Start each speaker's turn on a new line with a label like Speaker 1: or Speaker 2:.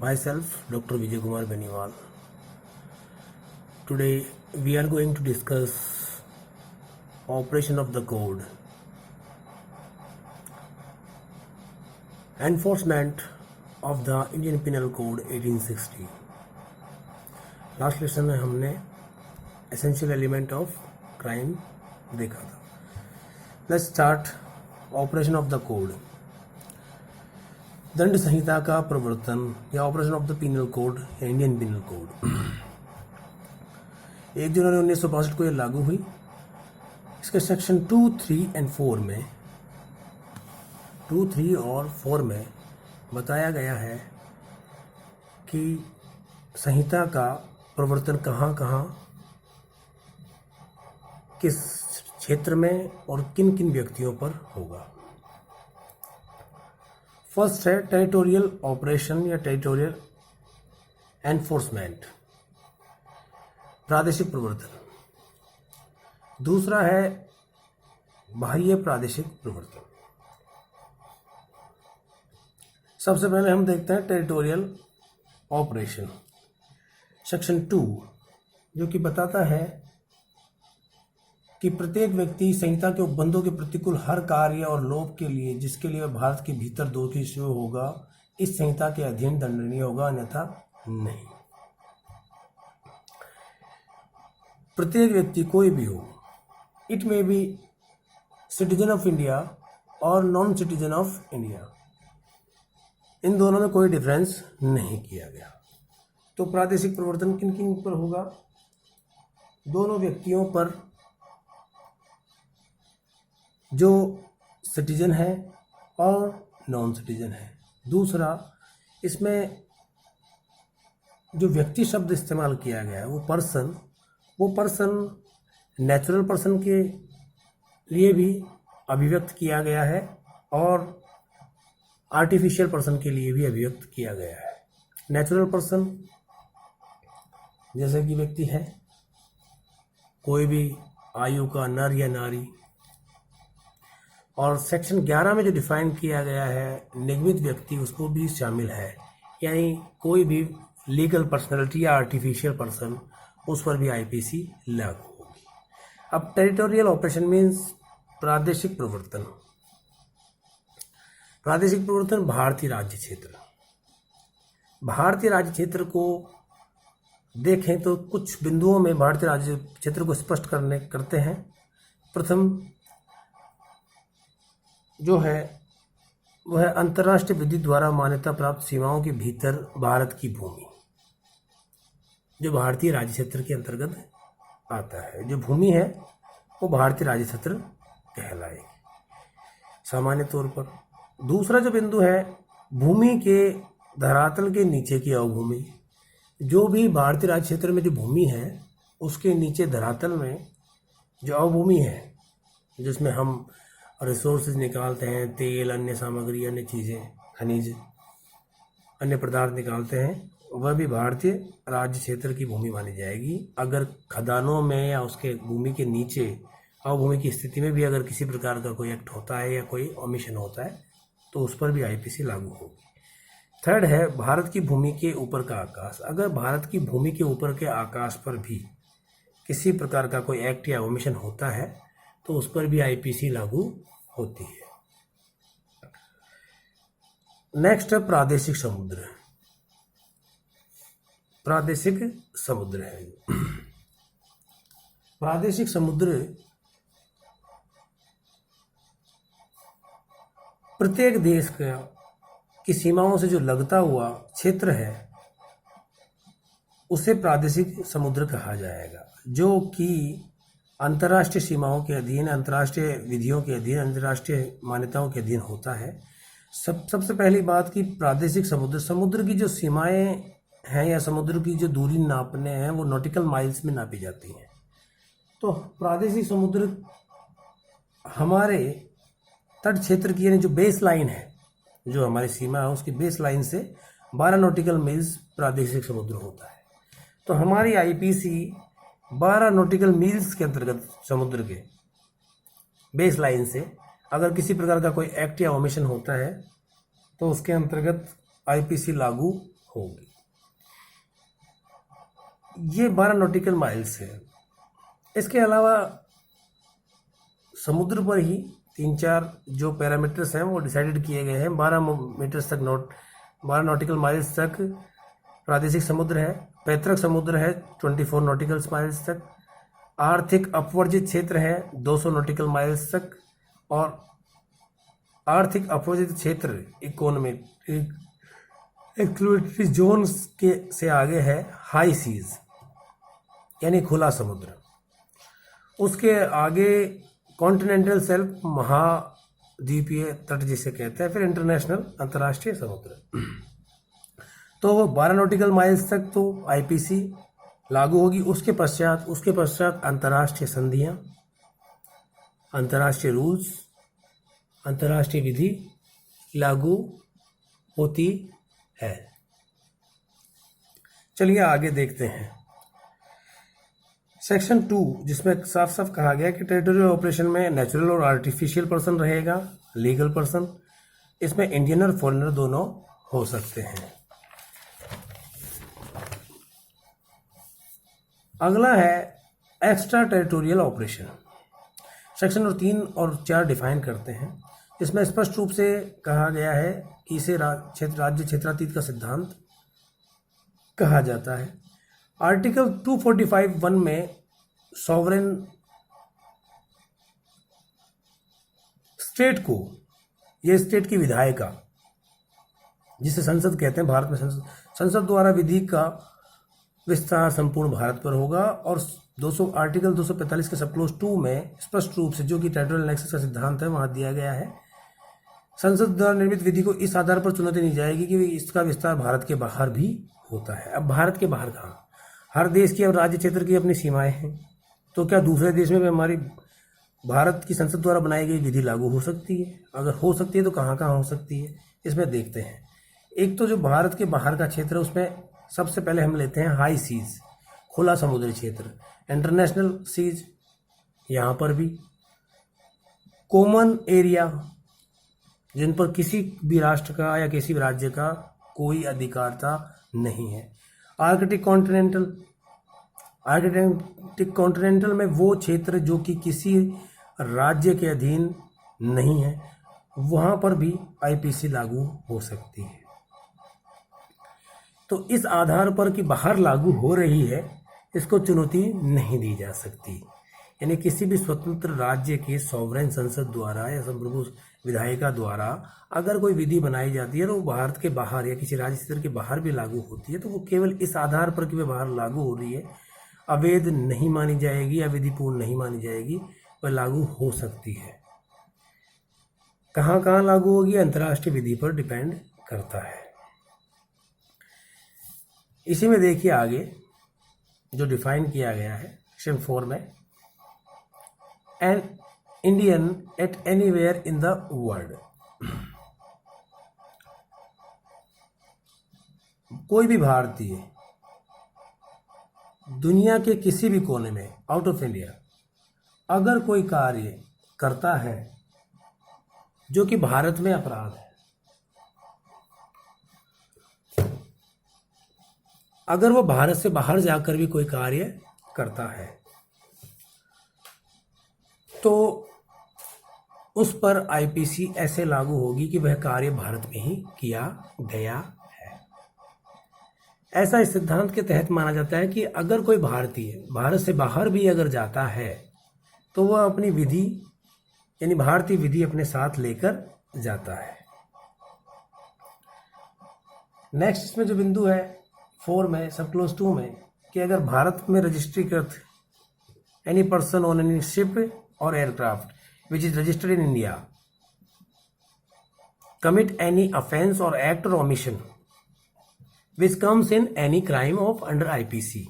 Speaker 1: Myself, Dr. Vijay Kumar Beniwal. Today we are going to discuss operation of the code, enforcement of the Indian Penal Code 1860. Last lesson में हमने essential element of crime देखा था. Let's start operation of the code. दंड संहिता का प्रवर्तन या operation of the penal code या Indian penal code 1 जनवरी 1962 को यह लागू हुई. इसके सेक्शन 2, 3 एंड 4 में 2, 3 और 4 में बताया गया है कि संहिता का प्रवर्तन कहाँ कहाँ, किस क्षेत्र में और किन किन व्यक्तियों पर होगा. फर्स्ट है टेरिटोरियल ऑपरेशन या टेरिटोरियल एनफोर्समेंट, प्रादेशिक प्रवर्तन. दूसरा है बाह्य प्रादेशिक प्रवर्तन. सबसे पहले हम देखते हैं टेरिटोरियल ऑपरेशन. सेक्शन 2 जो कि बताता है कि प्रत्येक व्यक्ति संहिता के उपबंधों के प्रतिकूल हर कार्य और लोभ के लिए जिसके लिए भारत के भीतर दोषी होगा, इस संहिता के अधीन दंडनीय होगा, अन्यथा नहीं. प्रत्येक व्यक्ति कोई भी हो, it may be citizen of India और नॉन सिटीजन ऑफ इंडिया, इन दोनों में कोई डिफरेंस नहीं किया गया. तो प्रादेशिक प्रवर्तन किन किन पर होगा? दोनों व्यक्तियों पर जो सिटीजन है और नॉन सिटीजन है. दूसरा, इसमें जो व्यक्ति शब्द इस्तेमाल किया गया है वो पर्सन नेचुरल पर्सन के लिए भी अभिव्यक्त किया गया है और आर्टिफिशियल पर्सन के लिए भी अभिव्यक्त किया गया है. नेचुरल पर्सन जैसे कि व्यक्ति है कोई भी आयु का नर या नारी. और सेक्शन 11 में जो डिफाइन किया गया है निगमित व्यक्ति, उसको भी शामिल है, यानी कोई भी लीगल पर्सनैलिटी या आर्टिफिशियल पर्सन, उस पर भी आईपीसी लागू होगी. अब टेरिटोरियल ऑपरेशन मीन्स प्रादेशिक प्रवर्तन. प्रादेशिक प्रवर्तन भारतीय राज्य क्षेत्र. भारतीय राज्य क्षेत्र को देखें तो कुछ बिंदुओं में भारतीय राज्य क्षेत्र को स्पष्ट करते हैं. प्रथम जो है वह है अंतर्राष्ट्रीय विधि द्वारा मान्यता प्राप्त सीमाओं के भीतर भारत की भूमि, जो भारतीय राज्य क्षेत्र के अंतर्गत आता है. जो भूमि है वो भारतीय राज्य क्षेत्र कहलाएगी सामान्य तौर पर. दूसरा जो बिंदु है भूमि के धरातल के नीचे की अवभूमि. जो भी भारतीय राज्य क्षेत्र में जो भूमि है उसके नीचे धरातल में जो अवभूमि है, जिसमें हम रिसोर्सेज निकालते हैं, तेल, अन्य सामग्री, अन्य चीज़ें, खनिज, अन्य पदार्थ निकालते हैं, वह भी भारतीय राज्य क्षेत्र की भूमि मानी जाएगी. अगर खदानों में या उसके भूमि के नीचे अवभूमि की स्थिति में भी अगर किसी प्रकार का कोई एक्ट होता है या कोई ओमिशन होता है तो उस पर भी आईपीसी लागू होगी. थर्ड है भारत की भूमि के ऊपर का आकाश. अगर भारत की भूमि के ऊपर के आकाश पर भी किसी प्रकार का कोई एक्ट या ओमिशन होता है तो उस पर भी आईपीसी लागू होती है. नेक्स्ट है प्रादेशिक समुद्र. प्रादेशिक समुद्र है. प्रादेशिक समुद्र प्रत्येक देश की सीमाओं से जो लगता हुआ क्षेत्र है उसे प्रादेशिक समुद्र कहा जाएगा, जो कि अंतर्राष्ट्रीय सीमाओं के अधीन, अंतर्राष्ट्रीय विधियों के अधीन, अंतर्राष्ट्रीय मान्यताओं के अधीन होता है. सबसे पहली बात कि प्रादेशिक समुद्र की जो सीमाएं हैं या समुद्र की जो दूरी नापने हैं वो नॉटिकल माइल्स में नापी जाती हैं. तो प्रादेशिक समुद्र हमारे तट क्षेत्र की, यानी जो बेस लाइन है, जो हमारी सीमा है उसकी बेस लाइन से 12 नॉटिकल मील्स प्रादेशिक समुद्र होता है. तो हमारी आईपीसी 12 नॉटिकल मील्स के अंतर्गत समुद्र के बेस लाइन से अगर किसी प्रकार का कोई एक्ट या ओमिशन होता है तो उसके अंतर्गत आईपीसी लागू होगी। ये 12 नॉटिकल माइल्स है। इसके अलावा समुद्र पर ही 3-4 जो पैरामीटर्स हैं वो डिसाइडेड किए गए हैं। 12 मीटर्स तक 12 नॉटिकल माइल्स तक प्रादेशिक समुद्र है। पैतृक समुद्र है 24 नॉटिकल माइल्स तक। आर्थिक अपवर्जित क्षेत्र है 200 नॉटिकल माइल्स तक। और आर्थिक अपवर्जित क्षेत्र इकोनॉमिक एक्सक्लूडेटरी जोन्स के से आगे है हाई सीज यानी खुला समुद्र। उसके आगे कॉन्टिनेंटल शेल्फ महाद्वीपीय तट जिसे कहते हैं, फिर इंटरनेशनल अंतर्राष्ट्रीय समुद्र। तो 12 नॉटिकल माइल्स तक तो आईपीसी लागू होगी। उसके पश्चात अंतर्राष्ट्रीय संधियां, अंतर्राष्ट्रीय रूल्स, अंतर्राष्ट्रीय विधि लागू होती है। चलिए आगे देखते हैं सेक्शन 2, जिसमें साफ साफ कहा गया कि टेरिटोरियल ऑपरेशन में नेचुरल और आर्टिफिशियल पर्सन रहेगा, लीगल पर्सन। इसमें इंडियन और फॉरेनर दोनों हो सकते हैं। अगला है एक्स्ट्रा टेरिटोरियल ऑपरेशन। सेक्शन 3 और 4 डिफाइन करते हैं। इसमें स्पष्ट रूप से कहा गया है कि इसे राज्य क्षेत्रातीत का सिद्धांत कहा जाता है। आर्टिकल 245(1) में सॉवरेन स्टेट को, यह स्टेट की विधायिका जिसे संसद कहते हैं, भारत में संसद द्वारा विधि का विस्तार संपूर्ण भारत पर होगा। और आर्टिकल 245 के सबक्लोज 2 में स्पष्ट रूप से, जो कि टेरिटोरियल एनेक्सेस का सिद्धांत है, वहां दिया गया है संसद द्वारा निर्मित विधि को इस आधार पर चुनौती नहीं जाएगी कि इसका विस्तार भारत के बाहर भी होता है। अब भारत के बाहर कहाँ? हर देश की और राज्य क्षेत्र की अपनी सीमाएं हैं। तो क्या दूसरे देश में भी हमारी भारत की संसद द्वारा बनाई गई विधि लागू हो सकती है? अगर हो सकती है तो कहाँ कहाँ हो सकती है, इसमें देखते हैं। एक तो जो भारत के बाहर का क्षेत्र है, उसमें सबसे पहले हम लेते हैं हाई सीज, खुला समुद्री क्षेत्र। इंटरनेशनल सीज, यहाँ पर भी कॉमन एरिया, जिन पर किसी भी राष्ट्र का या किसी भी राज्य का कोई अधिकारता नहीं है। आर्कटिक कॉन्टिनेंटल में वो क्षेत्र जो कि किसी राज्य के अधीन नहीं है, वहाँ पर भी आईपीसी लागू हो सकती है। तो इस आधार पर कि बाहर लागू हो रही है, इसको चुनौती नहीं दी जा सकती। यानी किसी भी स्वतंत्र राज्य के सॉवरेन संसद द्वारा या संप्रभु विधायिका द्वारा अगर कोई विधि बनाई जाती है और वो भारत के बाहर या किसी राज्य क्षेत्र के बाहर भी लागू होती है, तो वो केवल इस आधार पर कि वह बाहर लागू हो रही है, अवैध नहीं मानी जाएगी या विधिपूर्ण नहीं मानी जाएगी, वह लागू हो सकती है। कहाँ कहाँ लागू होगी, अंतर्राष्ट्रीय विधि पर डिपेंड करता है। इसी में देखिए आगे जो डिफाइन किया गया है सेक्शन 4 में, an Indian at anywhere in the world, कोई भी भारतीय दुनिया के किसी भी कोने में आउट ऑफ इंडिया अगर कोई कार्य करता है जो कि भारत में अपराध है, अगर वो भारत से बाहर जाकर भी कोई कार्य करता है, तो उस पर आईपीसी ऐसे लागू होगी कि वह कार्य भारत में ही किया गया है। ऐसा इस सिद्धांत के तहत माना जाता है कि अगर कोई भारतीय भारत से बाहर भी अगर जाता है, तो वह अपनी विधि यानी भारतीय विधि अपने साथ लेकर जाता है। नेक्स्ट इसमें जो बिंदु है 4 में सबक्लोज 2 में, कि अगर भारत में रजिस्ट्रीकृत any person on any ship or aircraft which is registered in India commit any offense or act or omission which comes in any crime of under IPC,